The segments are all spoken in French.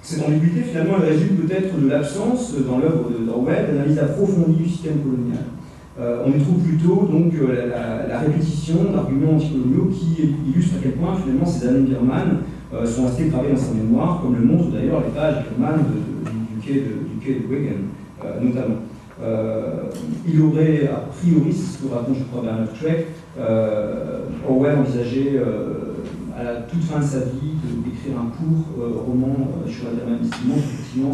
Cette ambiguïté, finalement, elle résulte peut-être de l'absence, dans l'œuvre d'Orwell, d'analyse approfondie du système colonial. On y trouve plutôt donc, la répétition d'arguments anticoloniaux qui illustrent à quel point, finalement, ces années birmanes sont restées gravées dans sa mémoire, comme le montrent d'ailleurs les pages birmanes du quai de Wigan, notamment. Il aurait, a priori, c'est ce que raconte, je crois, Bernard Trek, Orwell envisageait à la toute fin de sa vie d'écrire un court roman sur la birmanisme, qui montre effectivement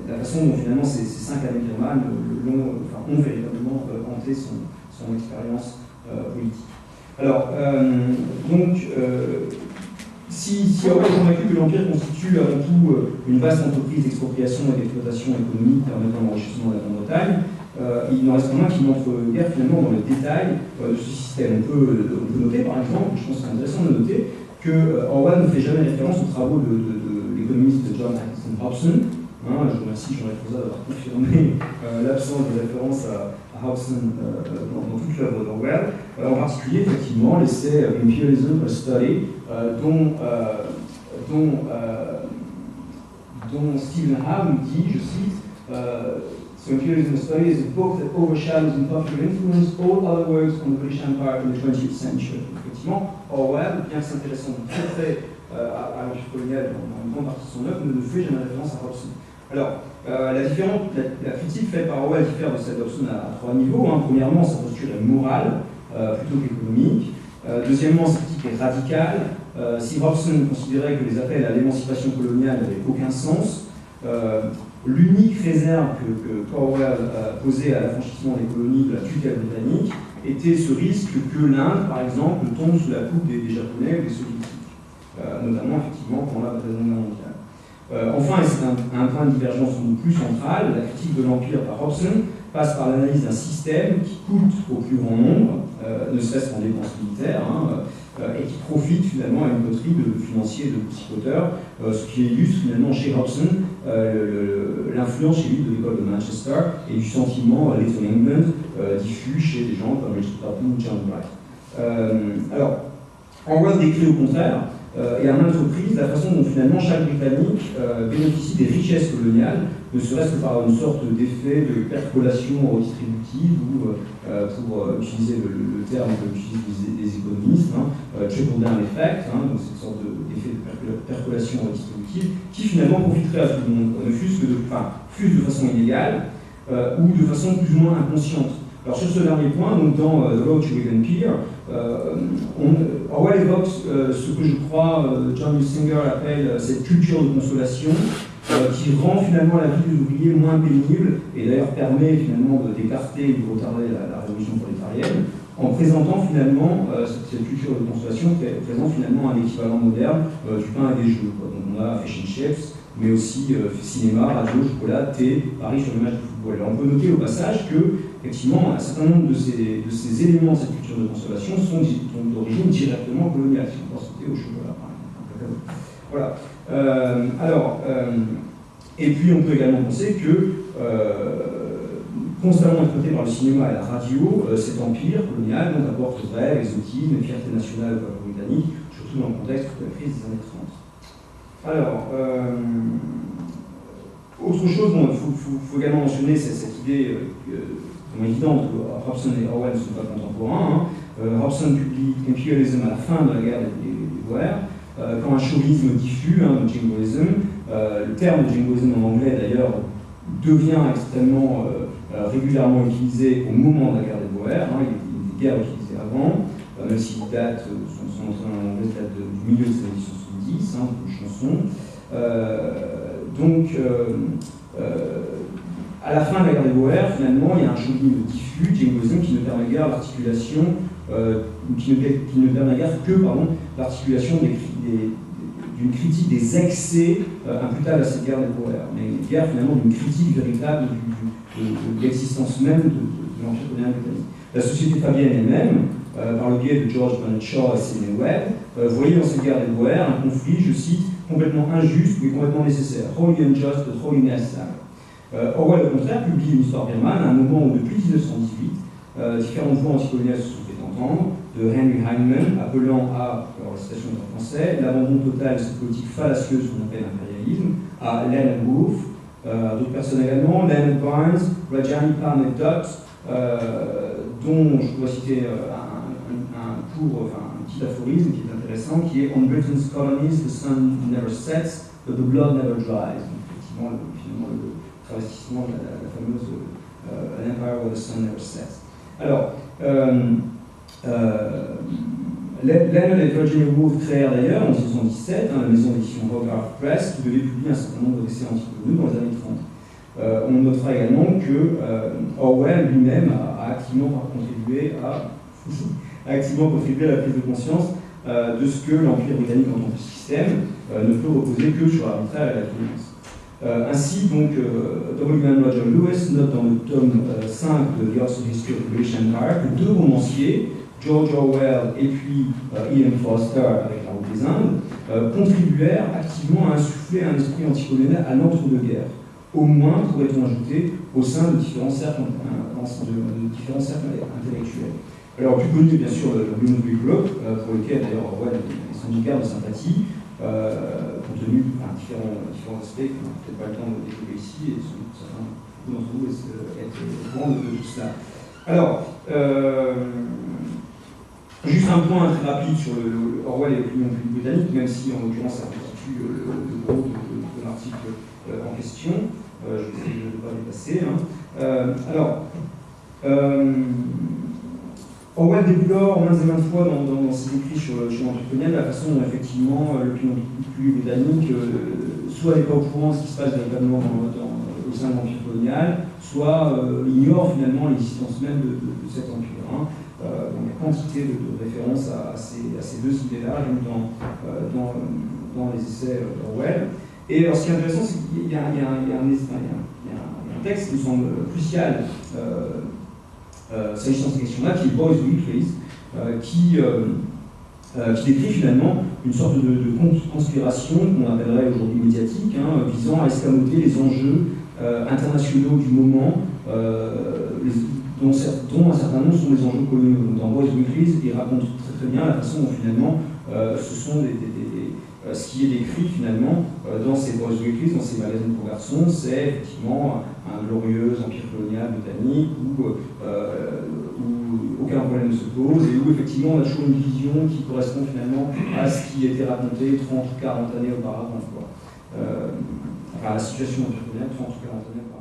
la façon dont finalement ces 5 années birmanes ont véritablement hanté son expérience politique. Alors, si Orwell est convaincu que l'Empire constitue avant tout une vaste entreprise d'expropriation et d'exploitation économique permettant l'enrichissement de la Grande-Bretagne, il n'en reste pas moins qu'il n'entre guère finalement dans le détail de ce système. On peut noter par exemple, je pense que c'est intéressant de noter, que Orwell ne fait jamais référence aux travaux de l'économiste John Atkinson Hobson. Je vous remercie Jean-Jacques Rosa d'avoir confirmé l'absence de référence à Hobson dans toute l'œuvre d'Orwell. En particulier, effectivement, l'essai Imperialism, a Study, dont Stephen Howe dit, je cite, So Imperialism, a Study is a book that overshadows in popular influence all other works on the British Empire in the 20th century. Effectivement, Orwell, bien que s'intéressant très près à l'Empire colonial dans une grande partie de son œuvre, ne fait jamais référence à Hobson. Alors, la critique faite par Orwell diffère de celle d'Hobson à 3 niveaux. Premièrement, sa posture est morale plutôt qu'économique. Deuxièmement, sa critique est radicale. Si Hobson considérait que les appels à l'émancipation coloniale n'avaient aucun sens, l'unique réserve que Orwell posait à l'affranchissement des colonies de la tutelle britannique était ce risque que l'Inde, par exemple, tombe sous la coupe des Japonais ou des Soviétiques, notamment effectivement pendant la Deuxième Guerre mondiale. Enfin, et c'est un point de divergence plus central, la critique de l'Empire par Hobson passe par l'analyse d'un système qui coûte au plus grand nombre, ne serait-ce qu'en dépenses militaires, et qui profite finalement à une coterie de financiers et de psychoteurs, ce qui illustre finalement chez Hobson l'influence chez lui de l'école de Manchester et du sentiment Little England diffus chez des gens comme Richard Tupman ou John Bright. Alors, Orwell décrit au contraire et à maintes reprises la façon dont finalement chaque Britannique bénéficie des richesses coloniales, ne serait-ce que par une sorte d'effet de percolation redistributive ou, pour utiliser le terme qu'utilisent les économistes, trickle-down effect, donc cette sorte d'effet de percolation redistributive, qui finalement profiterait à tout le monde, ne fût-ce de façon illégale ou de façon plus ou moins inconsciente. Alors sur ce dernier point, donc dans The Road to Wigan Pier, Orwell évoque ce que je crois John Husinger appelle cette culture de consolation qui rend finalement la vie des ouvriers moins pénible et d'ailleurs permet finalement d'écarter et de retarder la révolution prolétarienne en présentant finalement cette culture de consolation qui présente finalement un équivalent moderne du pain et des jeux. Donc on a fish and chips, mais aussi cinéma, radio, chocolat, thé, Paris sur le match de football. Alors on peut noter au passage que effectivement, un certain nombre de ces éléments de cette culture de consolation sont d'origine directement coloniale, si on pense au chocolat, par exemple. Voilà. Et puis on peut également penser que, constamment exploité par le cinéma et la radio, cet empire colonial apporte rêve, exotisme, fierté nationale pour la britannique, surtout dans le contexte de la crise des années 30. Alors, autre chose, il faut également mentionner cette idée évidente que Hobson et Orwell ne sont pas contemporains. Hobson publie Imperialism à la fin de la guerre des Boers, quand un chauvinisme diffus, le jingoism, le terme de jingoism en anglais d'ailleurs devient extrêmement régulièrement utilisé au moment de la guerre des Boers, il y a des guerres utilisées avant, même si date, son entrée en anglais date du milieu des années 70, une chanson. À la fin de la guerre des Boers, finalement, il y a un chauvinisme diffus, jingoism, qui ne permet guère l'articulation, qui ne permet guère que l'articulation d'une critique des excès imputables à cette guerre des Boers, mais une guerre finalement d'une critique véritable de l'existence même de l'Empire colonial britannique. La société fabienne elle-même, par le biais de George Bernard Shaw et Sidney Webb, voyait dans cette guerre des Boers un conflit, je cite, complètement injuste mais complètement nécessaire, wholly unjust but wholly necessary. Orwell, au contraire, publie une histoire birmane à un moment où, depuis 1918, différentes voix anticoloniales se sont fait entendre, de Henry Heinemann, appelant à, alors la citation est en français, l'abandon total de cette politique fallacieuse qu'on appelle impérialisme, à Leonard Woolf, d'autres personnes également, Leonard Barnes, Rajani Palmer Dutt, dont je dois citer un petit aphorisme qui est intéressant, qui est On Britain's colonies, the sun never sets, but the blood never dries. Donc, effectivement, finalement, le travestissement de la fameuse An Empire where the sun never sets. Alors, Leonard et Virginia Woolf créèrent d'ailleurs en 1917 la maison d'édition Hogarth Press qui devait publier un certain nombre d'essais anticoloniaux dans les années 30. On notera également que Orwell lui-même a activement contribué à la prise de conscience de ce que l'Empire britannique en tant que système ne peut reposer que sur l'arbitraire et la dominance. Ainsi, donc, W. Roger Lewis note dans le tome 5 de The Oxford History of the British Empire que deux romanciers, George Orwell et puis Ian Foster avec La Route des Indes, contribuèrent activement à insuffler un esprit anticolonial à l'entre-deux-guerres, au moins, pourrait-on ajouter, au sein de différents cercles intellectuels. Alors, plus connu, bien sûr, le Bloomsbury Group, pour lequel, d'ailleurs, Orwell est sans doute garde de sympathie, compte tenu de différents aspects qu'on n'a peut-être pas le temps de développer ici, et sans doute certains d'entre vous être au courant de tout cela. Alors, juste un point très rapide sur Orwell et l'opinion publique britannique, même si en l'occurrence ça constitue le gros de l'article en question. Je vais essayer de ne pas dépasser. Orwell déplore maintes et maintes fois dans ses écrits sur l'Empire colonial la façon dont effectivement l'opinion publique britannique soit n'est pas au courant de ce qui se passe véritablement au sein de l'Empire colonial, soit ignore finalement l'existence même de cet empire. Il y a quantité de références à ces deux idées-là dans les essais d'Orwell. Et alors, ce qui est intéressant, c'est qu'il y a un texte qui me semble crucial s'agissant de cette question-là, qui est Boys Weeklies, qui décrit finalement une sorte de conspiration qu'on appellerait aujourd'hui médiatique, visant à escamoter les enjeux internationaux du moment, dont un certain nombre sont des enjeux coloniaux. Dans Boys Weeklies, il raconte très bien la façon dont finalement ce sont ce qui est décrit finalement dans ces Boys Weeklies, dans ces magazines pour garçons, c'est effectivement un glorieux empire colonial britannique où aucun problème ne se pose et où effectivement on a toujours une vision qui correspond finalement à ce qui était raconté 30 ou 40 années auparavant. Enfin, la situation empire coloniale 30 ou 40 années auparavant.